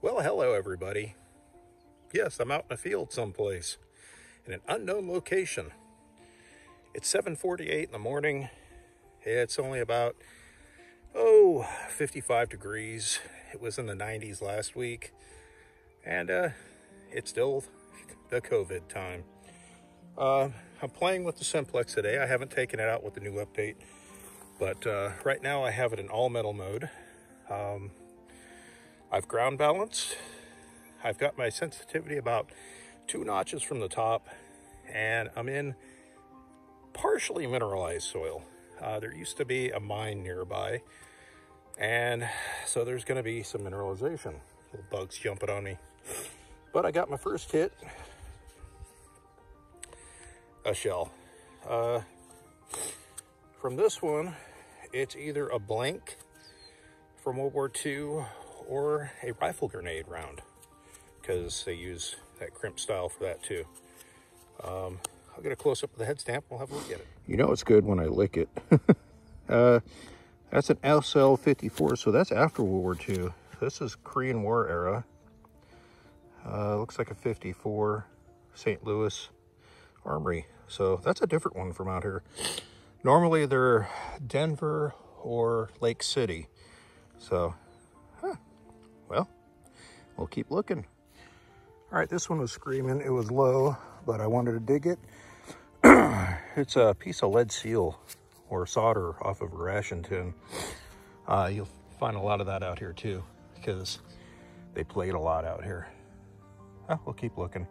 Well, hello everybody. Yes, I'm out in a field someplace in an unknown location. It's 7:48 in the morning. It's only about 55 degrees. It was in the 90s last week, and it's still the COVID time. I'm playing with the Simplex today. I haven't taken it out with the new update, but right now I have it in all metal mode. I've ground balanced. I've got my sensitivity about 2 notches from the top, and I'm in partially mineralized soil. There used to be a mine nearby, and so there's going to be some mineralization. Little bugs jumping on me. But I got my first hit, a shell. From this one, it's either a blank from World War II or a rifle grenade round, because they use that crimp style for that too. I'll get a close-up of the head stamp. We'll have a look at it. You know it's good when I lick it. That's an SL54, so that's after World War II. This is Korean War era. Looks like a 54 St. Louis Armory. So that's a different one from out here. Normally they're Denver or Lake City. So, well, we'll keep looking. All right, this one was screaming. It was low, but I wanted to dig it. It's a piece of lead seal or solder off of a ration tin. You'll find a lot of that out here too, because they played a lot out here. We'll keep looking.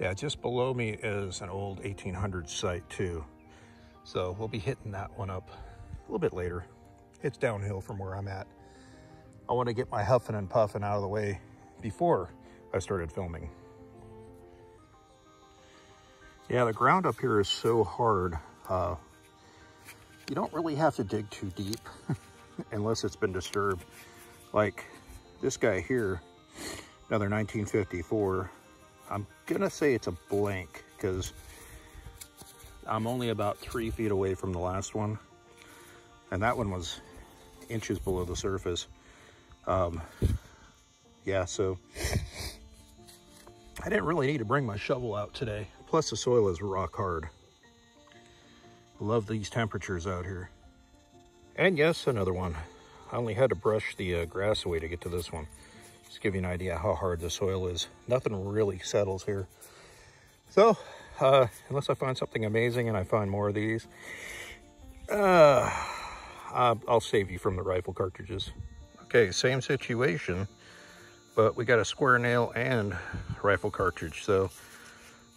Yeah, just below me is an old 1800s site too. So we'll be hitting that one up a little bit later. It's downhill from where I'm at. I want to get my huffing and puffing out of the way before I started filming. Yeah, the ground up here is so hard. You don't really have to dig too deep unless it's been disturbed. Like this guy here, another 1954. I'm gonna say it's a blank because I'm only about 3 feet away from the last one. And that one was inches below the surface. Yeah, so I didn't really need to bring my shovel out today. Plus the soil is rock hard. I love these temperatures out here. And yes, another one. I only had to brush the grass away to get to this one. Just to give you an idea how hard the soil is. Nothing really settles here. So, unless I find something amazing and I find more of these, I'll save you from the rifle cartridges. Okay, same situation, but we got a square nail and rifle cartridge. So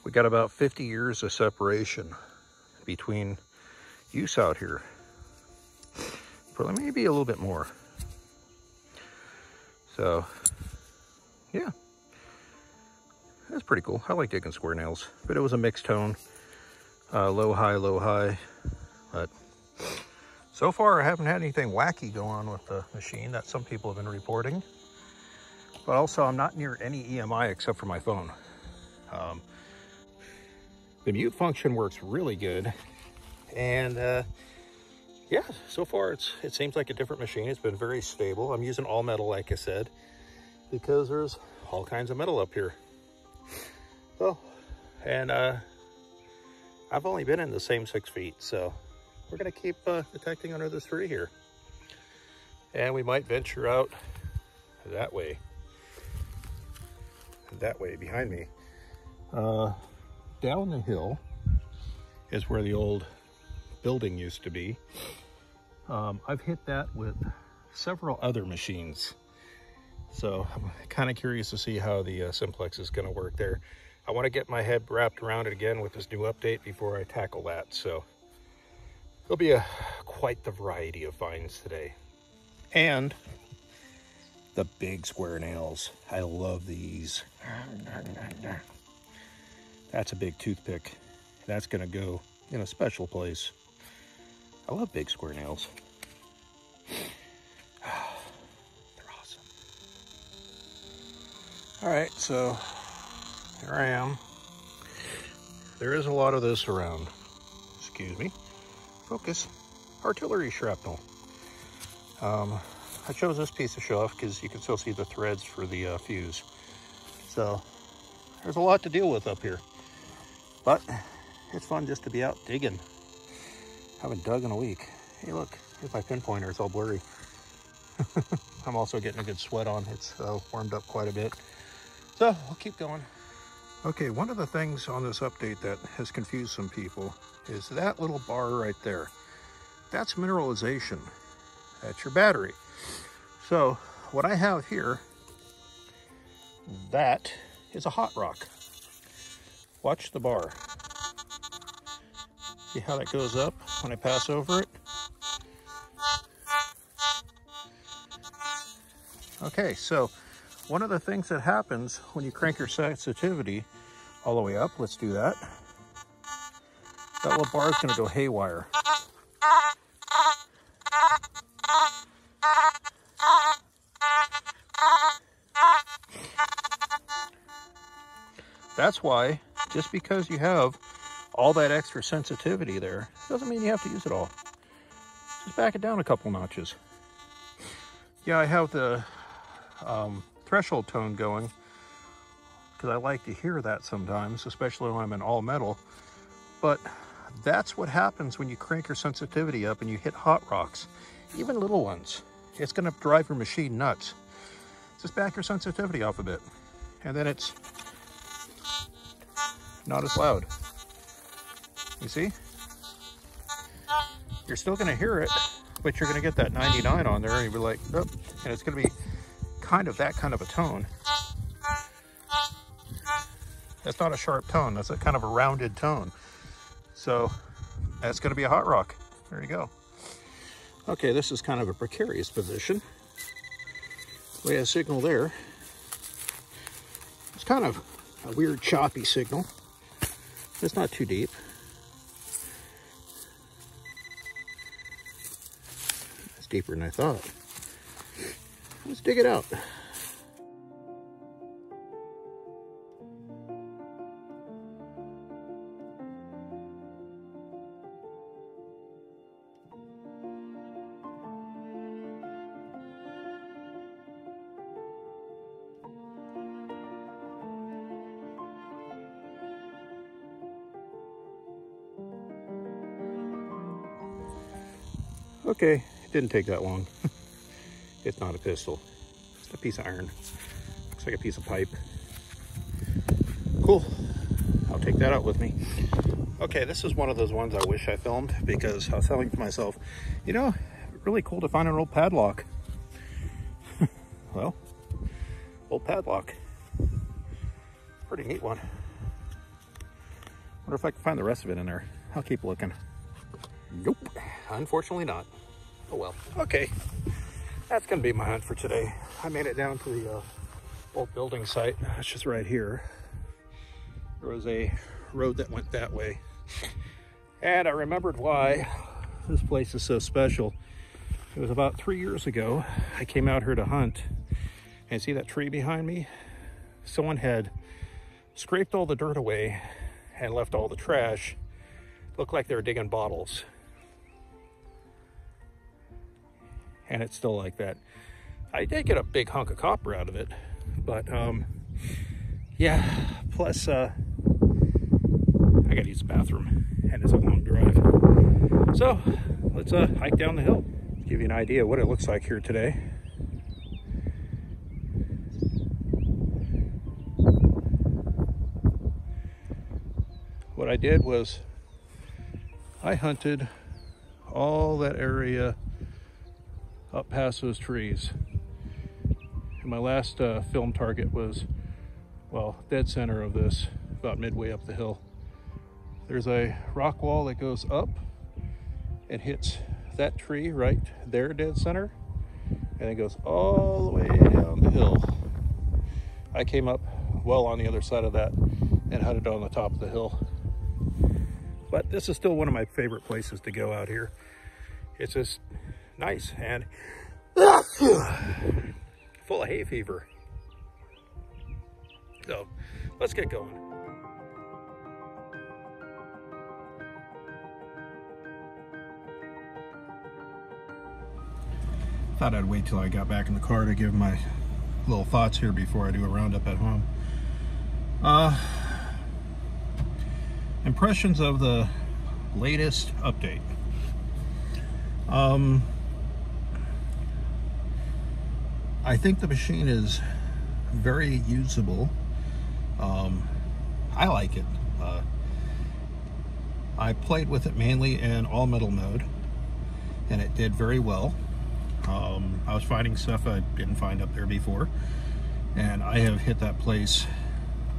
we got about 50 years of separation between use out here. Probably maybe a little bit more. So yeah, that's pretty cool. I like digging square nails, but it was a mixed tone, low, high, but so far I haven't had anything wacky go on with the machine that some people have been reporting. But also I'm not near any EMI except for my phone. The mute function works really good. And yeah, so far it seems like a different machine. It's been very stable. I'm using all metal, like I said, because there's all kinds of metal up here. So, and I've only been in the same 6 feet, so we're gonna keep detecting under this tree here. And we might venture out that way behind me. Down the hill is where the old building used to be. I've hit that with several other machines. So I'm kind of curious to see how the Simplex is going to work there. I want to get my head wrapped around it again with this new update before I tackle that. So there'll be quite the variety of finds today. And the big square nails. I love these. That's a big toothpick. That's going to go in a special place. I love big square nails. They're awesome. All right, so here I am. There is a lot of this around. Excuse me. Focus. Artillery shrapnel. I chose this piece to show off because you can still see the threads for the fuse. So there's a lot to deal with up here, but it's fun just to be out digging. Haven't dug in a week. Hey, look, here's my pinpointer. It's all blurry. I'm also getting a good sweat on. It's warmed up quite a bit. So I'll keep going. Okay, one of the things on this update that has confused some people is that little bar right there. That's mineralization. That's your battery. So what I have here, that is a hot rock. Watch the bar. See how that goes up when I pass over it? Okay, so one of the things that happens when you crank your sensitivity all the way up, let's do that. That little bar is going to go haywire. That's why, just because you have all that extra sensitivity there, doesn't mean you have to use it all. Just back it down a couple notches. Yeah, I have the threshold tone going because I like to hear that sometimes, especially when I'm in all metal. But that's what happens when you crank your sensitivity up and you hit hot rocks, even little ones. It's going to drive your machine nuts. Just back your sensitivity off a bit, and then it's not as loud. You see? You're still going to hear it, but you're going to get that 99 on there, and you'll be like, oh, and it's going to be kind of that kind of a tone. That's not a sharp tone. That's a kind of a rounded tone. So that's going to be a hot rock. There you go. Okay, this is kind of a precarious position. We have a signal there. It's kind of a weird choppy signal. It's not too deep. It's deeper than I thought. Let's dig it out. Okay, it didn't take that long. It's not a pistol. It's a piece of iron. Looks like a piece of pipe. Cool. I'll take that out with me. Okay, this is one of those ones I wish I filmed because I was telling to myself, you know, really cool to find an old padlock. Well, old padlock. Pretty neat one. Wonder if I can find the rest of it in there. I'll keep looking. Nope, unfortunately not. Oh well. Okay, that's gonna be my hunt for today. I made it down to the old building site. It's just right here. There was a road that went that way, and I remembered why this place is so special. It was about 3 years ago. I came out here to hunt, and see that tree behind me? Someone had scraped all the dirt away and left all the trash. Looked like they were digging bottles. And it's still like that. I did get a big hunk of copper out of it, but yeah, plus I gotta use the bathroom and it's a long drive. So let's hike down the hill. Give you an idea what it looks like here today. What I did was I hunted all that area up past those trees. And my last film target was, well, dead center of this, about midway up the hill. There's a rock wall that goes up and hits that tree right there, dead center, and it goes all the way down the hill. I came up well on the other side of that and hunted on the top of the hill. But this is still one of my favorite places to go out here. It's just nice and full of hay fever. So let's get going. Thought I'd wait till I got back in the car to give my little thoughts here before I do a roundup at home. Impressions of the latest update. I think the machine is very usable. I like it. I played with it mainly in all metal mode, and it did very well. I was finding stuff I didn't find up there before, and I have hit that place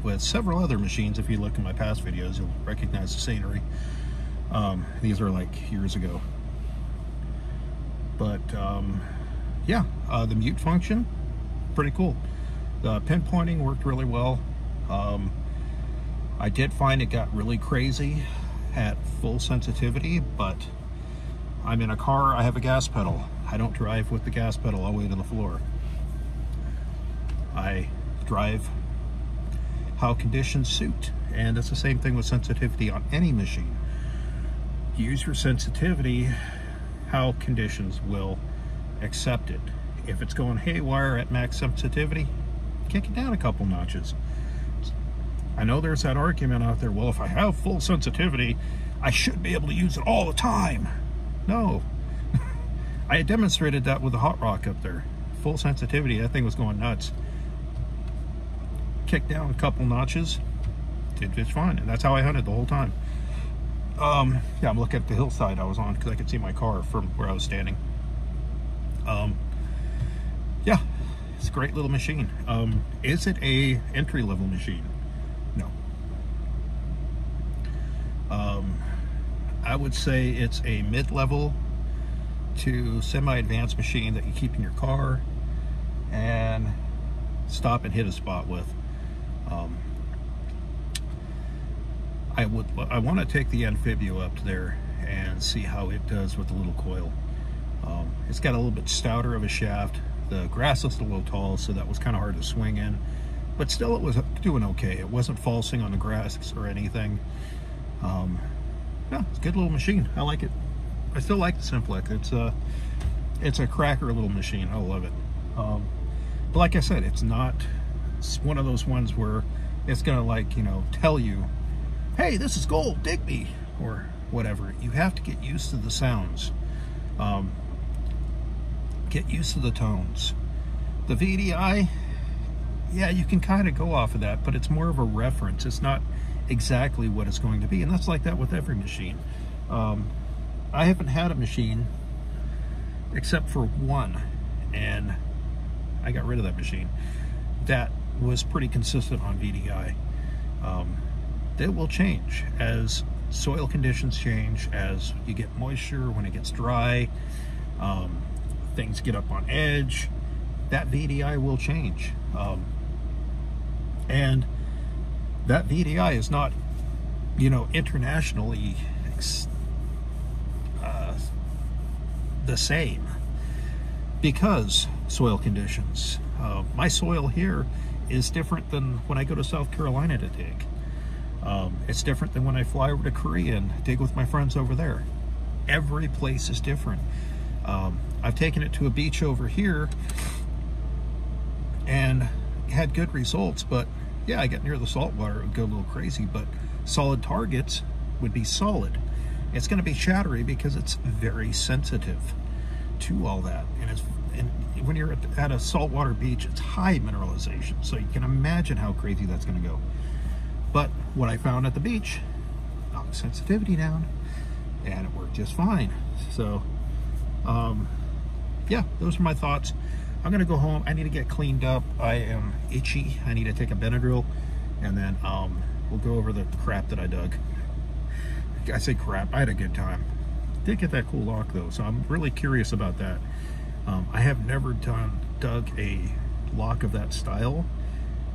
with several other machines. If you look in my past videos, you'll recognize the scenery. These are like years ago. But yeah, the mute function, pretty cool. The pinpointing worked really well. I did find it got really crazy at full sensitivity, but I'm in a car, I have a gas pedal. I don't drive with the gas pedal all the way to the floor. I drive how conditions suit, and it's the same thing with sensitivity on any machine. Use your sensitivity how conditions will accept it. If it's going haywire at max sensitivity, kick it down a couple notches. I know there's that argument out there, well, if I have full sensitivity, I should be able to use it all the time. No. I had demonstrated that with the hot rock up there. Full sensitivity, that thing was going nuts. Kicked down a couple notches, did just fine, and that's how I hunted the whole time. Yeah, I'm looking at the hillside I was on because I could see my car from where I was standing. Yeah, it's a great little machine. Is it a entry-level machine? No. I would say it's a mid-level to semi-advanced machine that you keep in your car and stop and hit a spot with. I want to take the Amphibio up there and see how it does with the little coil. It's got a little bit stouter of a shaft. The grass is a little tall, so that was kind of hard to swing in, but still it was doing okay. It wasn't falsing on the grass or anything. Yeah, it's a good little machine. I like it. I still like the Simplex. It's a cracker little machine. I love it. But like I said, it's one of those ones where it's gonna, like, you know, tell you, hey, this is gold, dig me, or whatever. You have to get used to the sounds. Get used to the tones. The VDI, yeah, you can kind of go off of that, but it's more of a reference. It's not exactly what it's going to be, and that's like that with every machine. I haven't had a machine except for one, and I got rid of that machine, that was pretty consistent on VDI. It will change as soil conditions change, as you get moisture, when it gets dry, things get up on edge, that VDI will change. And that VDI is not, you know, internationally the same, because soil conditions. My soil here is different than when I go to South Carolina to dig. It's different than when I fly over to Korea and dig with my friends over there. Every place is different. I've taken it to a beach over here and had good results, but yeah, I get near the salt water, it would go a little crazy, but solid targets would be solid. It's going to be shattery because it's very sensitive to all that. And when you're at a saltwater beach, it's high mineralization, so you can imagine how crazy that's going to go. But what I found at the beach knocked sensitivity down, and it worked just fine. So, yeah, those are my thoughts. I'm going to go home. I need to get cleaned up. I am itchy. I need to take a Benadryl, and then we'll go over the crap that I dug. I say crap, I had a good time. Did get that cool lock though, so I'm really curious about that. I have never dug a lock of that style,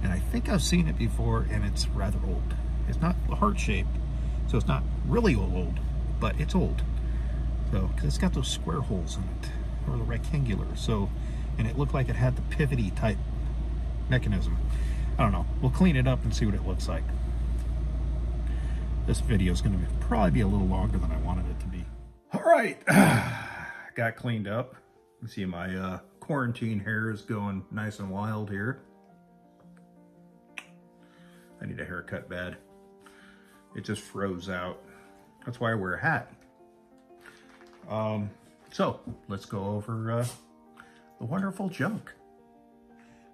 and I think I've seen it before, and it's rather old. It's not heart-shaped, so it's not really old, but it's old. So, because it's got those square holes in it, or the rectangular, so, and it looked like it had the pivoty type mechanism. I don't know, we'll clean it up and see what it looks like. This video is going to probably be a little longer than I wanted it to be. All right, got cleaned up. You see my quarantine hair is going nice and wild here. I need a haircut bad. It just froze out. That's why I wear a hat. So let's go over the wonderful junk.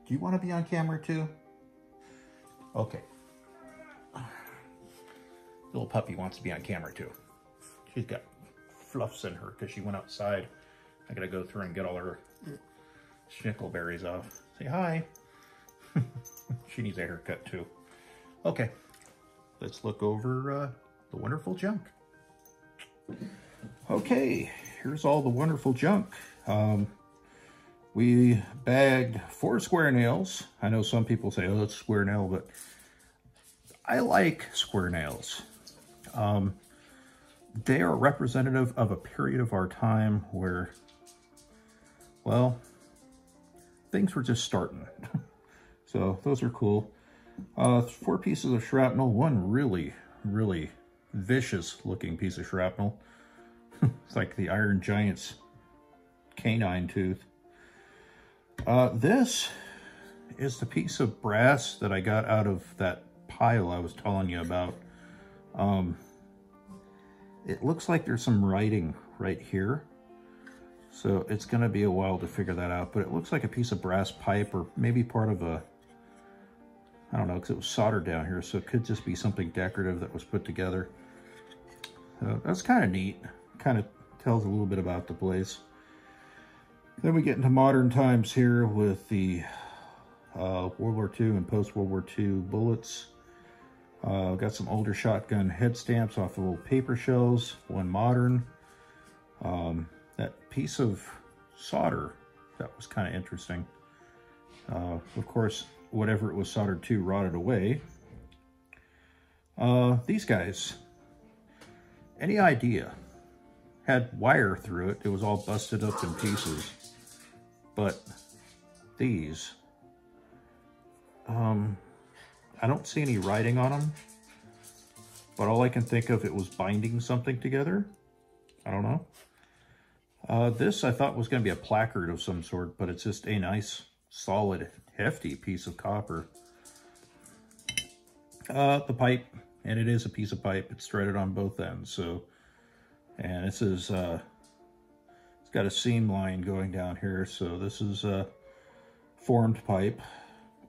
Do you want to be on camera too? Okay. Little puppy wants to be on camera too. She's got fluffs in her because she went outside. I gotta go through and get all her schnickleberries off. Say hi. She needs a haircut too. Okay, let's look over the wonderful junk. Okay, here's all the wonderful junk. We bagged 4 square nails. I know some people say, oh, it's a square nail, but I like square nails. They are representative of a period of our time where, well, things were just starting. So those are cool. 4 pieces of shrapnel, one really, really vicious looking piece of shrapnel. It's like the Iron Giant's canine tooth. This is the piece of brass that I got out of that pile I was telling you about. It looks like there's some writing right here. So it's going to be a while to figure that out, but it looks like a piece of brass pipe or maybe part of a, I don't know, because it was soldered down here, so it could just be something decorative that was put together. So that's kind of neat. Kind of tells a little bit about the place. Then we get into modern times here with the World War II and post-World War II bullets. Got some older shotgun head stamps off the little paper shells, one modern. That piece of solder, that was kind of interesting. Of course, whatever it was soldered to rotted away. These guys, any idea? Had wire through it. It was all busted up in pieces. But these, I don't see any writing on them. But all I can think of, it was binding something together. I don't know. This I thought was going to be a placard of some sort, but it's just a nice, solid, hefty piece of copper. The pipe, and it is a piece of pipe. It's threaded on both ends, so, and this is, it's got a seam line going down here, so this is a formed pipe,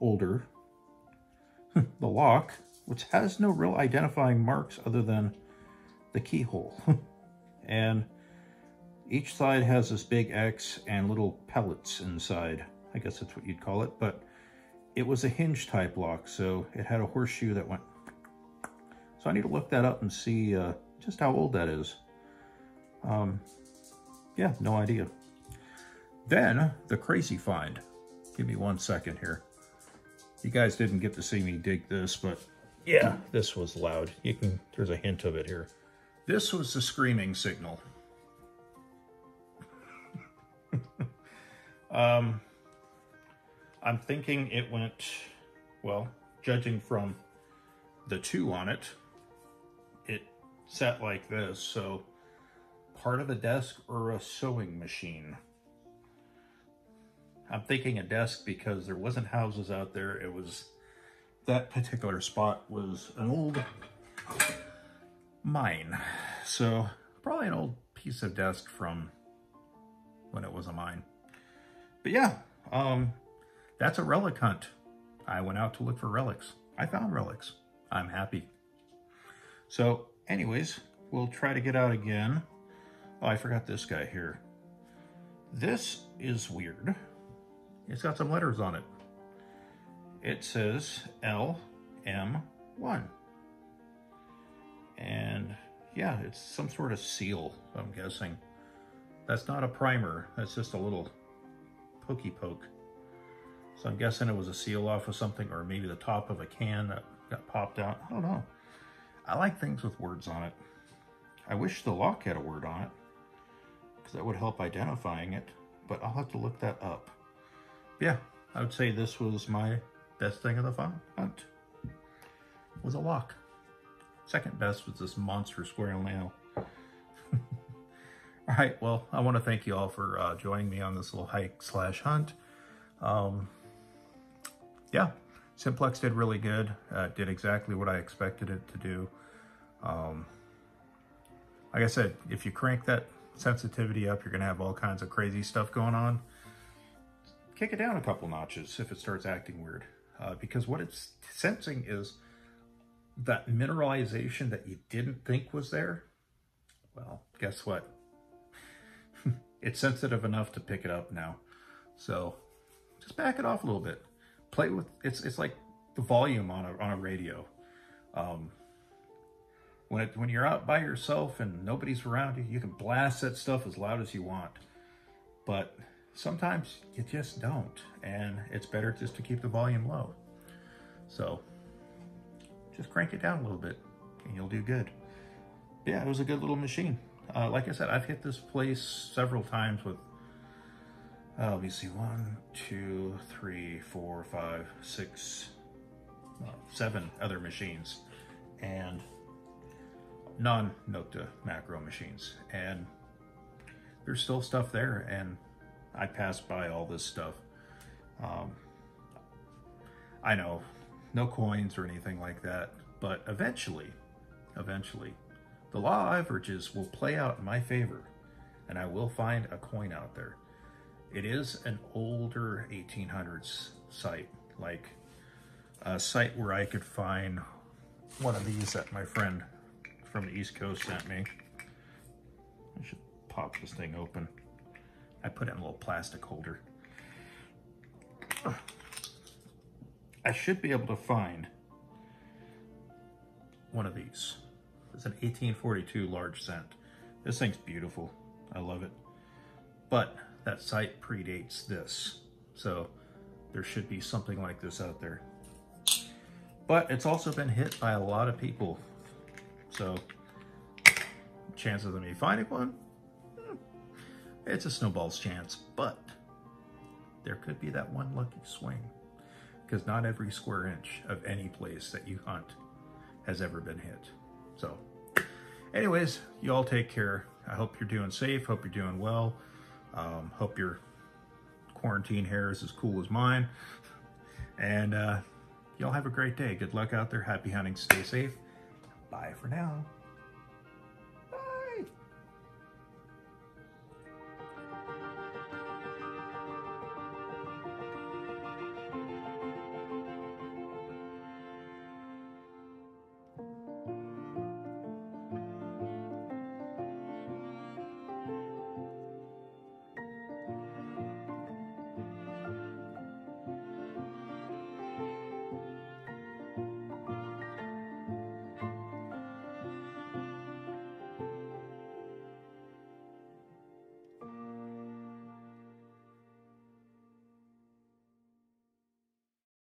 older. The lock, which has no real identifying marks other than the keyhole. And each side has this big X and little pellets inside. I guess that's what you'd call it, but it was a hinge type lock, so it had a horseshoe that went. So I need to look that up and see just how old that is. Yeah, no idea. Then the crazy find. Give me 1 second here. You guys didn't get to see me dig this, but yeah, this was loud. There's a hint of it here. This was the screaming signal. I'm thinking it went, well, judging from the 2 on it, it sat like this, so part of a desk or a sewing machine. I'm thinking a desk because there wasn't houses out there. It was, that particular spot was an old mine. So probably an old piece of desk from when it was a mine. But yeah, that's a relic hunt. I went out to look for relics. I found relics. I'm happy. So anyways, we'll try to get out again. Oh, I forgot this guy here. This is weird. It's got some letters on it. It says LM1. And yeah, it's some sort of seal, I'm guessing. That's not a primer. That's just a little pokey poke. So I'm guessing it was a seal off of something, or maybe the top of a can that got popped out. I don't know. I like things with words on it. I wish the lock had a word on it, because that would help identifying it, but I'll have to look that up. Yeah, I would say this was my best thing of the hunt. Was a lock. Second best was this monster square nail. All right, well, I want to thank you all for joining me on this little hike / hunt. Yeah, Simplex did really good. Did exactly what I expected it to do. Like I said, if you crank that sensitivity up, you're going to have all kinds of crazy stuff going on. Kick it down a couple notches if it starts acting weird. Because what it's sensing is that mineralization that you didn't think was there. Well, guess what? It's sensitive enough to pick it up now. So just back it off a little bit. Play with, it's like the volume on a radio. When you're out by yourself and nobody's around you, you can blast that stuff as loud as you want. But sometimes you just don't, and it's better just to keep the volume low. So just crank it down a little bit and you'll do good. Yeah, it was a good little machine. Like I said, I've hit this place several times with, let me see, 1, 2, 3, 4, 5, 6, 7 other machines, and non-Nokta macro machines. And there's still stuff there, and I passed by all this stuff. I know, no coins or anything like that, but eventually, the law of averages will play out in my favor, and I will find a coin out there. It is an older 1800s site, like a site where I could find one of these that my friend from the East Coast sent me. I should pop this thing open. I put it in a little plastic holder. I should be able to find one of these. It's an 1842 large cent. This thing's beautiful. I love it. But that site predates this, so there should be something like this out there. But it's also been hit by a lot of people, so chances of me finding one, it's a snowball's chance. But there could be that one lucky swing, because not every square inch of any place that you hunt has ever been hit. So anyways, you all take care. I hope you're doing safe. Hope you're doing well. Hope your quarantine hair is as cool as mine. And y'all have a great day. Good luck out there. Happy hunting. Stay safe. Bye for now.